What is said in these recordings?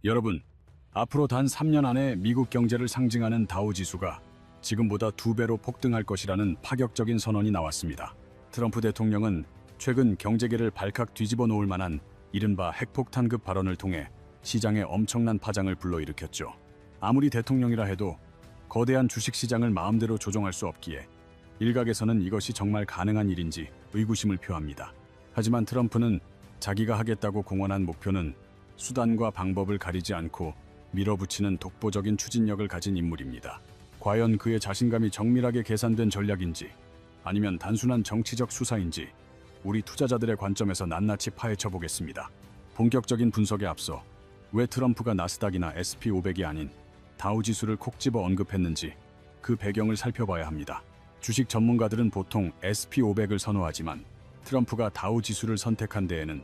여러분, 앞으로 단 3년 안에 미국 경제를 상징하는 다우지수가 지금보다 2배로 폭등할 것이라는 파격적인 선언이 나왔습니다. 트럼프 대통령은 최근 경제계를 발칵 뒤집어 놓을 만한 이른바 핵폭탄급 발언을 통해 시장에 엄청난 파장을 불러일으켰죠. 아무리 대통령이라 해도 거대한 주식시장을 마음대로 조종할 수 없기에 일각에서는 이것이 정말 가능한 일인지 의구심을 표합니다. 하지만 트럼프는 자기가 하겠다고 공언한 목표는 수단과 방법을 가리지 않고 밀어붙이는 독보적인 추진력을 가진 인물입니다. 과연 그의 자신감이 정밀하게 계산된 전략인지 아니면 단순한 정치적 수사인지 우리 투자자들의 관점에서 낱낱이 파헤쳐 보겠습니다. 본격적인 분석에 앞서 왜 트럼프가 나스닥이나 SP500이 아닌 다우지수를 콕 집어 언급했는지 그 배경을 살펴봐야 합니다. 주식 전문가들은 보통 SP500을 선호하지만 트럼프가 다우지수를 선택한 데에는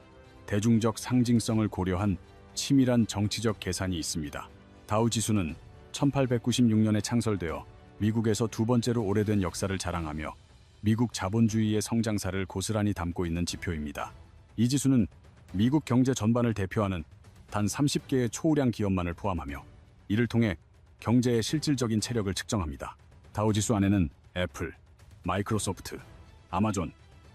대중적 상징성을 고려한 치밀한 정치적 계산이 있습니다. 다우지수는 1896년에 창설되어 미국에서 두 번째로 오래된 역사를 자랑하며 미국 자본주의의 성장사를 고스란히 담고 있는 지표입니다. 이 지수는 미국 경제 전반을 대표하는 단 30개의 초우량 기업만을 포함하며 이를 통해 경제의 실질적인 체력을 측정합니다. 다우지수 안에는 애플, 마이크로소프트, 아마존,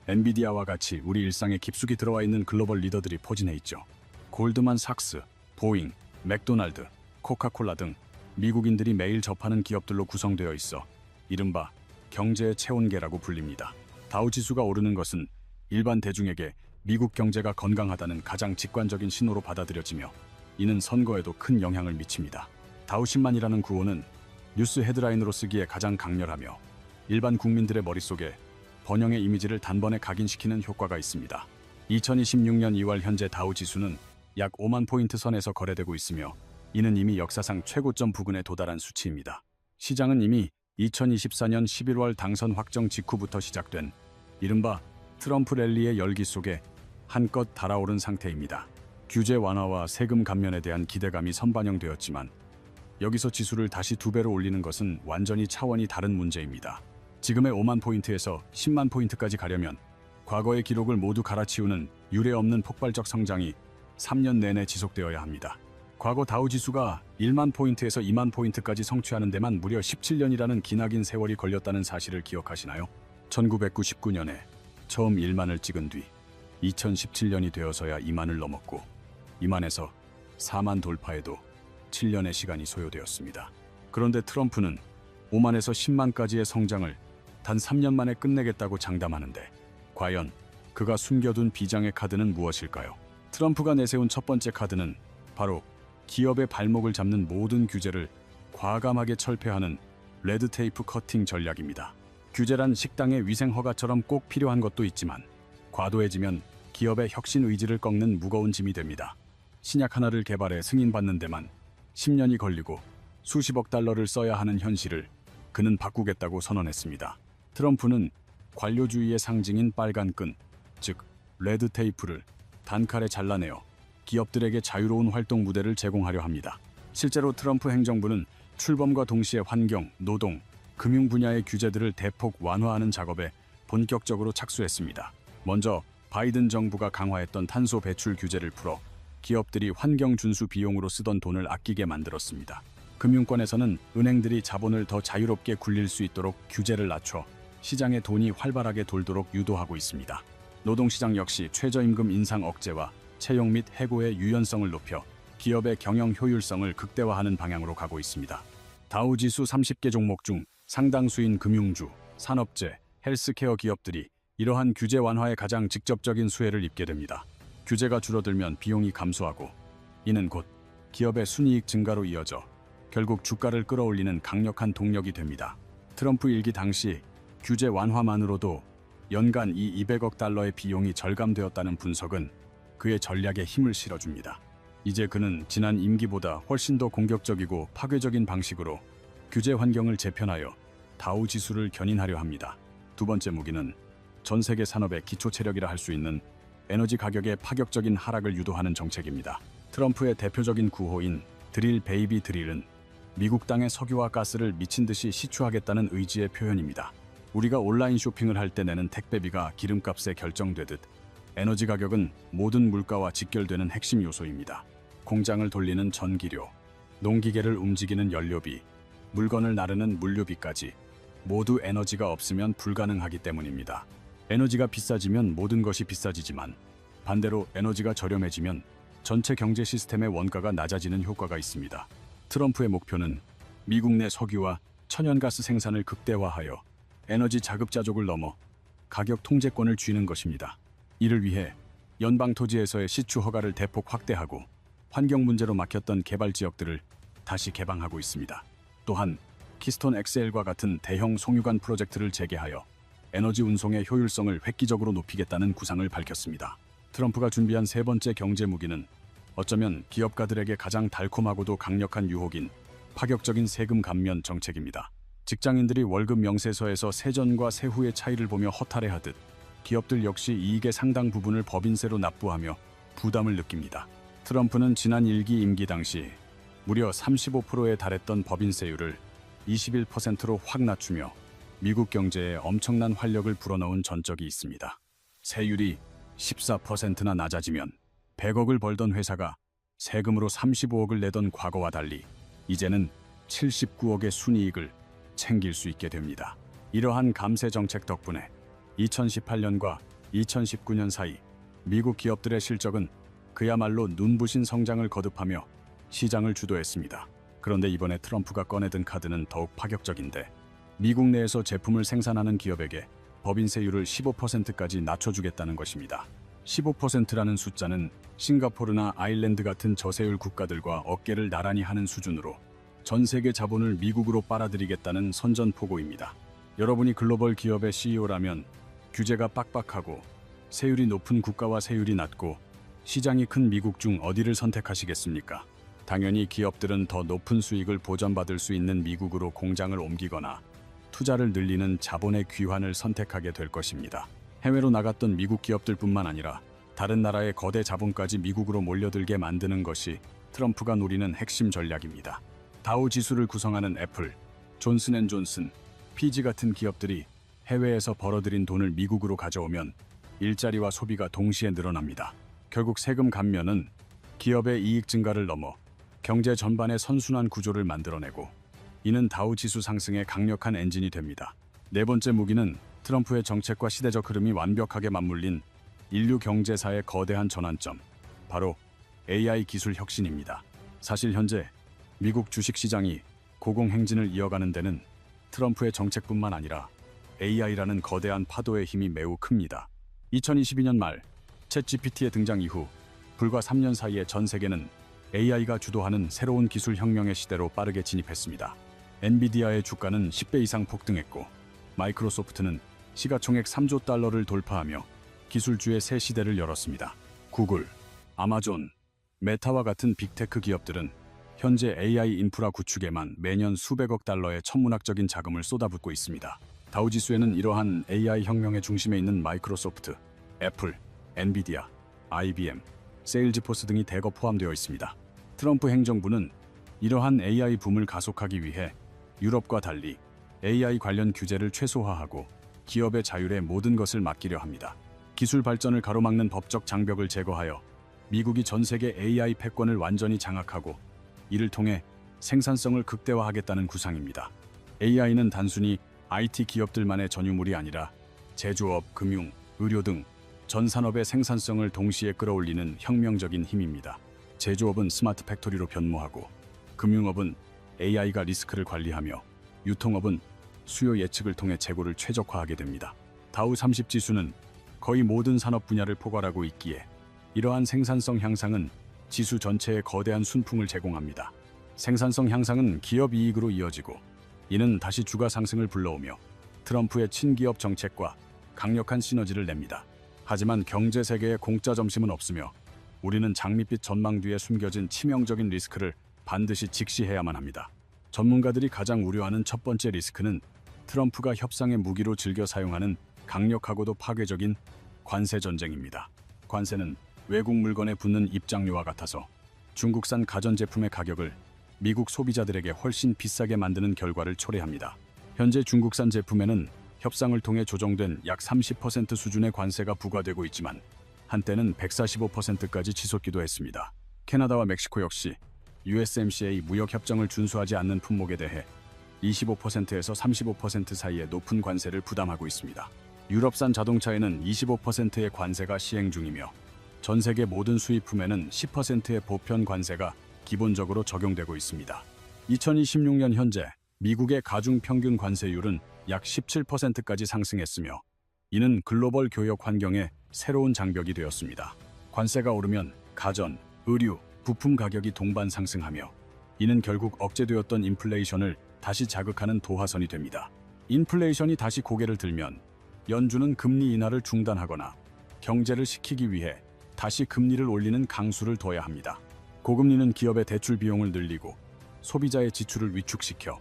엔비디아와 같이 우리 일상에 깊숙이 들어와 있는 글로벌 리더들이 포진해 있죠. 골드만삭스, 보잉, 맥도날드, 코카콜라 등 미국인들이 매일 접하는 기업들로 구성되어 있어 이른바 경제의 체온계라고 불립니다. 다우지수가 오르는 것은 일반 대중에게 미국 경제가 건강하다는 가장 직관적인 신호로 받아들여지며 이는 선거에도 큰 영향을 미칩니다. 다우10만이라는 구호는 뉴스 헤드라인으로 쓰기에 가장 강렬하며 일반 국민들의 머릿속에 번영의 이미지를 단번에 각인시키는 효과가 있습니다. 2026년 2월 현재 다우지수는 약 5만 포인트 선에서 거래되고 있으며 이는 이미 역사상 최고점 부근에 도달한 수치입니다. 시장은 이미 2024년 11월 당선 확정 직후부터 시작된 이른바 트럼프 랠리의 열기 속에 한껏 달아오른 상태입니다. 규제 완화와 세금 감면에 대한 기대감이 선반영되었지만 여기서 지수를 다시 2배로 올리는 것은 완전히 차원이 다른 문제입니다. 지금의 5만 포인트에서 10만 포인트까지 가려면 과거의 기록을 모두 갈아치우는 유례없는 폭발적 성장이 3년 내내 지속되어야 합니다. 과거 다우지수가 1만 포인트에서 2만 포인트까지 성취하는 데만 무려 17년이라는 기나긴 세월이 걸렸다는 사실을 기억하시나요? 1999년에 처음 1만을 찍은 뒤 2017년이 되어서야 2만을 넘었고 2만에서 4만 돌파에도 7년의 시간이 소요되었습니다. 그런데 트럼프는 5만에서 10만까지의 성장을 단 3년 만에 끝내겠다고 장담하는데 과연 그가 숨겨둔 비장의 카드는 무엇일까요? 트럼프가 내세운 첫 번째 카드는 바로 기업의 발목을 잡는 모든 규제를 과감하게 철폐하는 레드테이프 커팅 전략입니다. 규제란 식당의 위생 허가처럼 꼭 필요한 것도 있지만 과도해지면 기업의 혁신 의지를 꺾는 무거운 짐이 됩니다. 신약 하나를 개발해 승인받는 데만 10년이 걸리고 수십억 달러를 써야 하는 현실을 그는 바꾸겠다고 선언했습니다. 트럼프는 관료주의의 상징인 빨간 끈, 즉 레드테이프를 단칼에 잘라내어 기업들에게 자유로운 활동 무대를 제공하려 합니다. 실제로 트럼프 행정부는 출범과 동시에 환경, 노동, 금융 분야의 규제들을 대폭 완화하는 작업에 본격적으로 착수했습니다. 먼저 바이든 정부가 강화했던 탄소 배출 규제를 풀어 기업들이 환경 준수 비용으로 쓰던 돈을 아끼게 만들었습니다. 금융권에서는 은행들이 자본을 더 자유롭게 굴릴 수 있도록 규제를 낮춰 시장에 돈이 활발하게 돌도록 유도하고 있습니다. 노동시장 역시 최저임금 인상 억제와 채용 및 해고의 유연성을 높여 기업의 경영 효율성을 극대화하는 방향으로 가고 있습니다. 다우지수 30개 종목 중 상당수인 금융주, 산업재, 헬스케어 기업들이 이러한 규제 완화에 가장 직접적인 수혜를 입게 됩니다. 규제가 줄어들면 비용이 감소하고 이는 곧 기업의 순이익 증가로 이어져 결국 주가를 끌어올리는 강력한 동력이 됩니다. 트럼프 일기 당시 규제 완화만으로도 연간 이 200억 달러의 비용이 절감되었다는 분석은 그의 전략에 힘을 실어줍니다. 이제 그는 지난 임기보다 훨씬 더 공격적이고 파괴적인 방식으로 규제 환경을 재편하여 다우 지수를 견인하려 합니다. 두 번째 무기는 전 세계 산업의 기초 체력이라 할 수 있는 에너지 가격의 파격적인 하락을 유도하는 정책입니다. 트럼프의 대표적인 구호인 드릴 베이비 드릴은 미국 땅의 석유와 가스를 미친 듯이 시추하겠다는 의지의 표현입니다. 우리가 온라인 쇼핑을 할 때 내는 택배비가 기름값에 결정되듯 에너지 가격은 모든 물가와 직결되는 핵심 요소입니다. 공장을 돌리는 전기료, 농기계를 움직이는 연료비, 물건을 나르는 물류비까지 모두 에너지가 없으면 불가능하기 때문입니다. 에너지가 비싸지면 모든 것이 비싸지지만 반대로 에너지가 저렴해지면 전체 경제 시스템의 원가가 낮아지는 효과가 있습니다. 트럼프의 목표는 미국 내 석유와 천연가스 생산을 극대화하여 에너지 자급자족을 넘어 가격 통제권을 쥐는 것입니다. 이를 위해 연방 토지에서의 시추 허가를 대폭 확대하고 환경 문제로 막혔던 개발 지역들을 다시 개방하고 있습니다. 또한 키스톤 XL과 같은 대형 송유관 프로젝트를 재개하여 에너지 운송의 효율성을 획기적으로 높이겠다는 구상을 밝혔습니다. 트럼프가 준비한 세 번째 경제 무기는 어쩌면 기업가들에게 가장 달콤하고도 강력한 유혹인 파격적인 세금 감면 정책입니다. 직장인들이 월급 명세서에서 세전과 세후의 차이를 보며 허탈해하듯 기업들 역시 이익의 상당 부분을 법인세로 납부하며 부담을 느낍니다. 트럼프는 지난 1기 임기 당시 무려 35%에 달했던 법인세율을 21%로 확 낮추며 미국 경제에 엄청난 활력을 불어넣은 전적이 있습니다. 세율이 14%나 낮아지면 100억을 벌던 회사가 세금으로 35억을 내던 과거와 달리 이제는 79억의 순이익을 챙길 수 있게 됩니다. 이러한 감세 정책 덕분에 2018년과 2019년 사이 미국 기업들의 실적은 그야말로 눈부신 성장을 거듭하며 시장을 주도했습니다. 그런데 이번에 트럼프가 꺼내든 카드는 더욱 파격적인데 미국 내에서 제품을 생산하는 기업에게 법인세율을 15%까지 낮춰주겠다는 것입니다. 15%라는 숫자는 싱가포르나 아일랜드 같은 저세율 국가들과 어깨를 나란히 하는 수준으로 전 세계 자본을 미국으로 빨아들이겠다는 선전포고입니다. 여러분이 글로벌 기업의 CEO라면 규제가 빡빡하고 세율이 높은 국가와 세율이 낮고 시장이 큰 미국 중 어디를 선택하시겠습니까? 당연히 기업들은 더 높은 수익을 보전받을 수 있는 미국으로 공장을 옮기거나 투자를 늘리는 자본의 귀환을 선택하게 될 것입니다. 해외로 나갔던 미국 기업들뿐만 아니라 다른 나라의 거대 자본까지 미국으로 몰려들게 만드는 것이 트럼프가 노리는 핵심 전략입니다. 다우 지수를 구성하는 애플, 존슨앤존슨, PG 같은 기업들이 해외에서 벌어들인 돈을 미국으로 가져오면 일자리와 소비가 동시에 늘어납니다. 결국 세금 감면은 기업의 이익 증가를 넘어 경제 전반의 선순환 구조를 만들어내고 이는 다우 지수 상승의 강력한 엔진이 됩니다. 네 번째 무기는 트럼프의 정책과 시대적 흐름이 완벽하게 맞물린 인류 경제사의 거대한 전환점, 바로 AI 기술 혁신입니다. 사실 현재 미국 주식시장이 고공행진을 이어가는 데는 트럼프의 정책뿐만 아니라 AI라는 거대한 파도의 힘이 매우 큽니다. 2022년 말 챗GPT의 등장 이후 불과 3년 사이에 전 세계는 AI가 주도하는 새로운 기술 혁명의 시대로 빠르게 진입했습니다. 엔비디아의 주가는 10배 이상 폭등했고 마이크로소프트는 시가총액 3조 달러를 돌파하며 기술주의 새 시대를 열었습니다. 구글, 아마존, 메타와 같은 빅테크 기업들은 현재 AI 인프라 구축에만 매년 수백억 달러의 천문학적인 자금을 쏟아붓고 있습니다. 다우지수에는 이러한 AI 혁명의 중심에 있는 마이크로소프트, 애플, 엔비디아, IBM, 세일즈포스 등이 대거 포함되어 있습니다. 트럼프 행정부는 이러한 AI 붐을 가속하기 위해 유럽과 달리 AI 관련 규제를 최소화하고 기업의 자율에 모든 것을 맡기려 합니다. 기술 발전을 가로막는 법적 장벽을 제거하여 미국이 전 세계 AI 패권을 완전히 장악하고 이를 통해 생산성을 극대화하겠다는 구상입니다. AI는 단순히 IT 기업들만의 전유물이 아니라 제조업, 금융, 의료 등 전 산업의 생산성을 동시에 끌어올리는 혁명적인 힘입니다. 제조업은 스마트 팩토리로 변모하고 금융업은 AI가 리스크를 관리하며 유통업은 수요 예측을 통해 재고를 최적화하게 됩니다. 다우 30 지수는 거의 모든 산업 분야를 포괄하고 있기에 이러한 생산성 향상은 지수 전체에 거대한 순풍을 제공합니다. 생산성 향상은 기업 이익으로 이어지고 이는 다시 주가 상승을 불러오며 트럼프의 친기업 정책과 강력한 시너지를 냅니다. 하지만 경제 세계에 공짜 점심은 없으며 우리는 장밋빛 전망 뒤에 숨겨진 치명적인 리스크를 반드시 직시해야만 합니다. 전문가들이 가장 우려하는 첫 번째 리스크는 트럼프가 협상의 무기로 즐겨 사용하는 강력하고도 파괴적인 관세 전쟁입니다. 관세는 외국 물건에 붙는 입장료와 같아서 중국산 가전제품의 가격을 미국 소비자들에게 훨씬 비싸게 만드는 결과를 초래합니다. 현재 중국산 제품에는 협상을 통해 조정된 약 30% 수준의 관세가 부과되고 있지만 한때는 145%까지 치솟기도 했습니다. 캐나다와 멕시코 역시 USMCA 무역 협정을 준수하지 않는 품목에 대해 25%에서 35% 사이의 높은 관세를 부담하고 있습니다. 유럽산 자동차에는 25%의 관세가 시행 중이며 전 세계 모든 수입품에는 10%의 보편 관세가 기본적으로 적용되고 있습니다. 2026년 현재 미국의 가중 평균 관세율은 약 17%까지 상승했으며 이는 글로벌 교역 환경에 새로운 장벽이 되었습니다. 관세가 오르면 가전, 의류, 부품 가격이 동반 상승하며 이는 결국 억제되었던 인플레이션을 다시 자극하는 도화선이 됩니다. 인플레이션이 다시 고개를 들면 연준은 금리 인하를 중단하거나 경제를 식히기 위해 다시 금리를 올리는 강수를 둬야 합니다. 고금리는 기업의 대출 비용을 늘리고 소비자의 지출을 위축시켜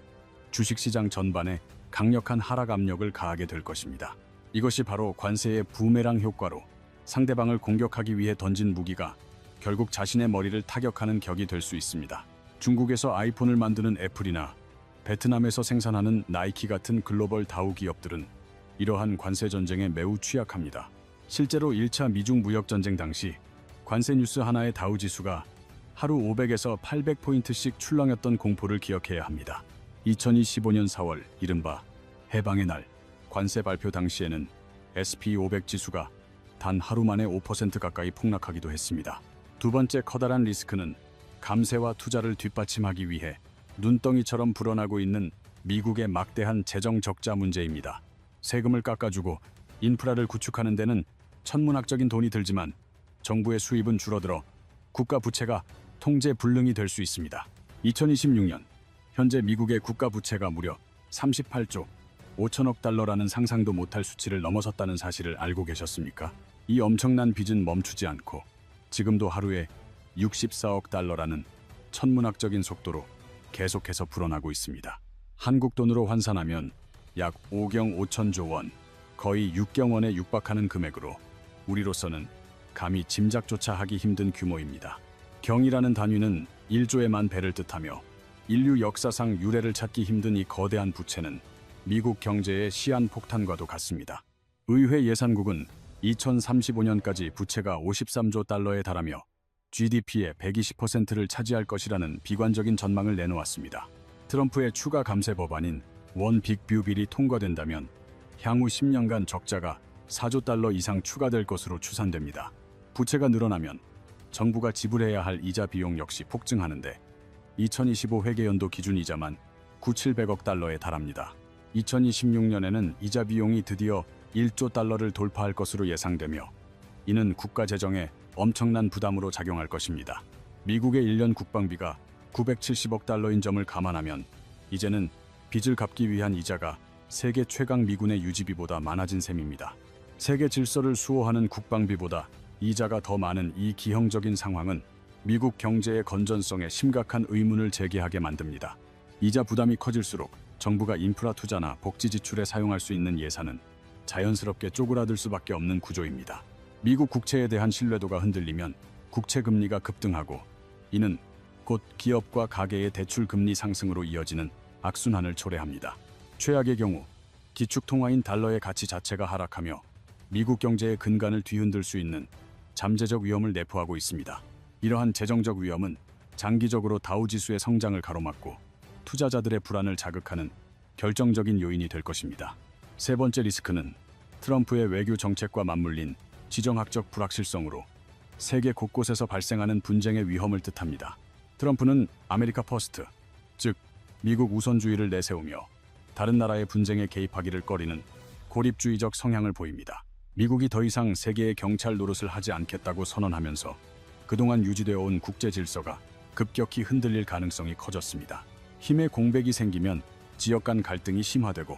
주식시장 전반에 강력한 하락 압력을 가하게 될 것입니다. 이것이 바로 관세의 부메랑 효과로 상대방을 공격하기 위해 던진 무기가 결국 자신의 머리를 타격하는 격이 될 수 있습니다. 중국에서 아이폰을 만드는 애플이나 베트남에서 생산하는 나이키 같은 글로벌 다우 기업들은 이러한 관세 전쟁에 매우 취약합니다. 실제로 1차 미중 무역 전쟁 당시 관세 뉴스 하나의 다우 지수가 하루 500에서 800포인트씩 출렁였던 공포를 기억해야 합니다. 2025년 4월 이른바 해방의 날 관세 발표 당시에는 SP500 지수가 단 하루 만에 5% 가까이 폭락하기도 했습니다. 두 번째 커다란 리스크는 감세와 투자를 뒷받침하기 위해 눈덩이처럼 불어나고 있는 미국의 막대한 재정 적자 문제입니다. 세금을 깎아주고 인프라를 구축하는 데는 천문학적인 돈이 들지만 정부의 수입은 줄어들어 국가 부채가 통제 불능이 될 수 있습니다. 2026년 현재 미국의 국가 부채가 무려 38조 5천억 달러라는 상상도 못할 수치를 넘어섰다는 사실을 알고 계셨습니까? 이 엄청난 빚은 멈추지 않고 지금도 하루에 64억 달러라는 천문학적인 속도로 계속해서 불어나고 있습니다. 한국 돈으로 환산하면 약 5경 5천조 원, 거의 6경 원에 육박하는 금액으로 우리로서는 감히 짐작조차 하기 힘든 규모입니다. 경이라는 단위는 1조에만 배를 뜻하며 인류 역사상 유례를 찾기 힘든 이 거대한 부채는 미국 경제의 시한폭탄과도 같습니다. 의회 예산국은 2035년까지 부채가 53조 달러에 달하며 GDP의 120%를 차지할 것이라는 비관적인 전망을 내놓았습니다. 트럼프의 추가 감세 법안인 원 빅뷰 빌이 통과된다면 향후 10년간 적자가 4조 달러 이상 추가될 것으로 추산됩니다. 부채가 늘어나면 정부가 지불해야 할 이자 비용 역시 폭증하는데 2025 회계연도 기준 이자만 9,700억 달러에 달합니다. 2026년에는 이자 비용이 드디어 1조 달러를 돌파할 것으로 예상되며 이는 국가 재정에 엄청난 부담으로 작용할 것입니다. 미국의 1년 국방비가 970억 달러인 점을 감안하면 이제는 빚을 갚기 위한 이자가 세계 최강 미군의 유지비보다 많아진 셈입니다. 세계 질서를 수호하는 국방비보다 이자가 더 많은 이 기형적인 상황은 미국 경제의 건전성에 심각한 의문을 제기하게 만듭니다. 이자 부담이 커질수록 정부가 인프라 투자나 복지 지출에 사용할 수 있는 예산은 자연스럽게 쪼그라들 수밖에 없는 구조입니다. 미국 국채에 대한 신뢰도가 흔들리면 국채 금리가 급등하고 이는 곧 기업과 가계의 대출 금리 상승으로 이어지는 악순환을 초래합니다. 최악의 경우 기축 통화인 달러의 가치 자체가 하락하며 미국 경제의 근간을 뒤흔들 수 있는 잠재적 위험을 내포하고 있습니다. 이러한 재정적 위험은 장기적으로 다우 지수의 성장을 가로막고 투자자들의 불안을 자극하는 결정적인 요인이 될 것입니다. 세 번째 리스크는 트럼프의 외교 정책과 맞물린 지정학적 불확실성으로 세계 곳곳에서 발생하는 분쟁의 위험을 뜻합니다. 트럼프는 아메리카 퍼스트, 즉 미국 우선주의를 내세우며 다른 나라의 분쟁에 개입하기를 꺼리는 고립주의적 성향을 보입니다. 미국이 더 이상 세계의 경찰 노릇을 하지 않겠다고 선언하면서 그동안 유지되어 온 국제 질서가 급격히 흔들릴 가능성이 커졌습니다. 힘의 공백이 생기면 지역 간 갈등이 심화되고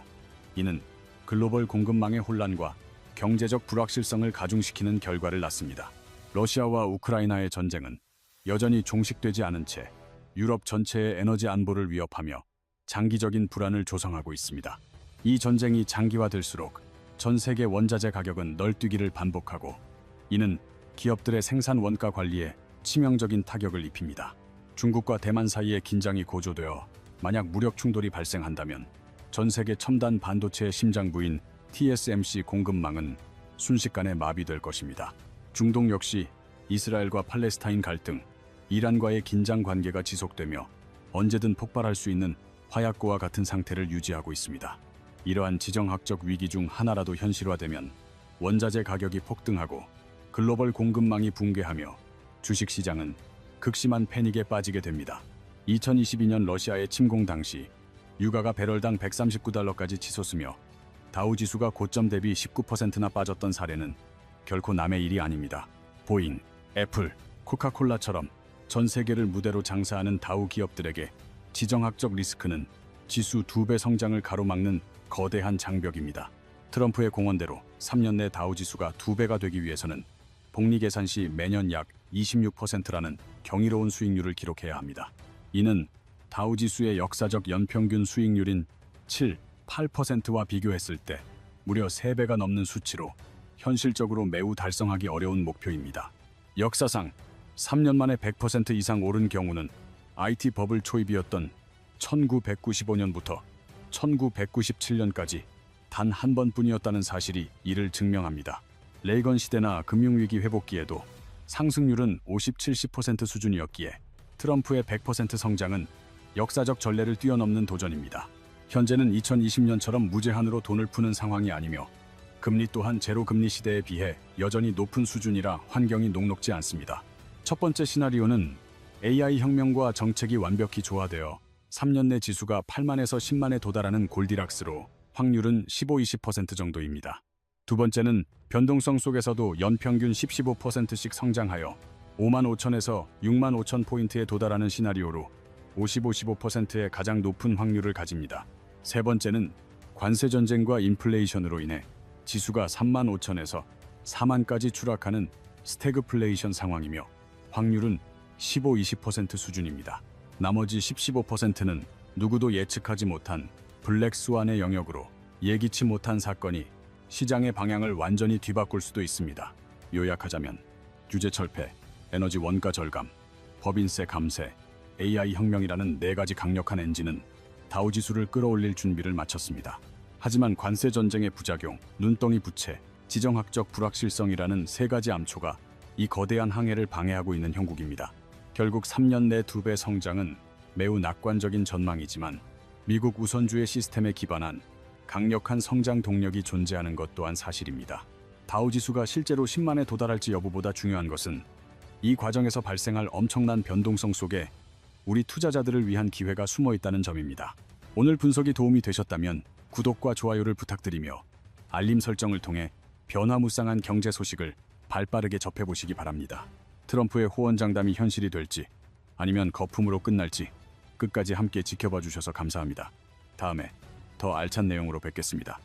이는 글로벌 공급망의 혼란과 경제적 불확실성을 가중시키는 결과를 낳습니다. 러시아와 우크라이나의 전쟁은 여전히 종식되지 않은 채 유럽 전체의 에너지 안보를 위협하며 장기적인 불안을 조성하고 있습니다. 이 전쟁이 장기화될수록 전 세계 원자재 가격은 널뛰기를 반복하고 이는 기업들의 생산 원가 관리에 치명적인 타격을 입힙니다. 중국과 대만 사이의 긴장이 고조되어 만약 무력 충돌이 발생한다면 전 세계 첨단 반도체의 심장부인 TSMC 공급망은 순식간에 마비될 것입니다. 중동 역시 이스라엘과 팔레스타인 갈등, 이란과의 긴장 관계가 지속되며 언제든 폭발할 수 있는 화약고와 같은 상태를 유지하고 있습니다. 이러한 지정학적 위기 중 하나라도 현실화되면 원자재 가격이 폭등하고 글로벌 공급망이 붕괴하며 주식시장은 극심한 패닉에 빠지게 됩니다. 2022년 러시아의 침공 당시 유가가 배럴당 139달러까지 치솟으며 다우지수가 고점 대비 19%나 빠졌던 사례는 결코 남의 일이 아닙니다. 보잉, 애플, 코카콜라처럼 전 세계를 무대로 장사하는 다우 기업들에게 지정학적 리스크는 지수 2배 성장을 가로막는 거대한 장벽입니다. 트럼프의 공언대로 3년 내 다우지수가 2배가 되기 위해서는 복리 계산 시 매년 약 26%라는 경이로운 수익률을 기록해야 합니다. 이는 다우지수의 역사적 연평균 수익률인 7, 8%와 비교했을 때 무려 3배가 넘는 수치로 현실적으로 매우 달성하기 어려운 목표입니다. 역사상 3년 만에 100% 이상 오른 경우는 IT 버블 초입이었던 1995년부터 1997년까지 단 한 번뿐이었다는 사실이 이를 증명합니다. 레이건 시대나 금융위기 회복기에도 상승률은 50, 70% 수준이었기에 트럼프의 100% 성장은 역사적 전례를 뛰어넘는 도전입니다. 현재는 2020년처럼 무제한으로 돈을 푸는 상황이 아니며 금리 또한 제로 금리 시대에 비해 여전히 높은 수준이라 환경이 녹록지 않습니다. 첫 번째 시나리오는 AI 혁명과 정책이 완벽히 조화되어 3년 내 지수가 8만에서 10만에 도달하는 골디락스로 확률은 15-20% 정도입니다. 두 번째는 변동성 속에서도 연평균 10-15%씩 성장하여 5만 5천에서 6만 5천 포인트에 도달하는 시나리오로 50-55%의 가장 높은 확률을 가집니다. 세 번째는 관세 전쟁과 인플레이션으로 인해 지수가 3만 5천에서 4만까지 추락하는 스태그플레이션 상황이며 확률은 15-20% 수준입니다. 나머지 10-15%는 누구도 예측하지 못한 블랙스완의 영역으로 예기치 못한 사건이 시장의 방향을 완전히 뒤바꿀 수도 있습니다. 요약하자면 규제 철폐, 에너지 원가 절감, 법인세 감세, AI 혁명이라는 4가지 강력한 엔진은 다우지수를 끌어올릴 준비를 마쳤습니다. 하지만 관세 전쟁의 부작용, 눈덩이 부채, 지정학적 불확실성이라는 3가지 암초가 이 거대한 항해를 방해하고 있는 형국입니다. 결국 3년 내 2배 성장은 매우 낙관적인 전망이지만 미국 우선주의 시스템에 기반한 강력한 성장 동력이 존재하는 것 또한 사실입니다. 다우지수가 실제로 10만에 도달할지 여부보다 중요한 것은 이 과정에서 발생할 엄청난 변동성 속에 우리 투자자들을 위한 기회가 숨어 있다는 점입니다. 오늘 분석이 도움이 되셨다면 구독과 좋아요를 부탁드리며 알림 설정을 통해 변화무쌍한 경제 소식을 발빠르게 접해보시기 바랍니다. 트럼프의 호언장담이 현실이 될지 아니면 거품으로 끝날지 끝까지 함께 지켜봐 주셔서 감사합니다. 다음에 더 알찬 내용으로 뵙겠습니다.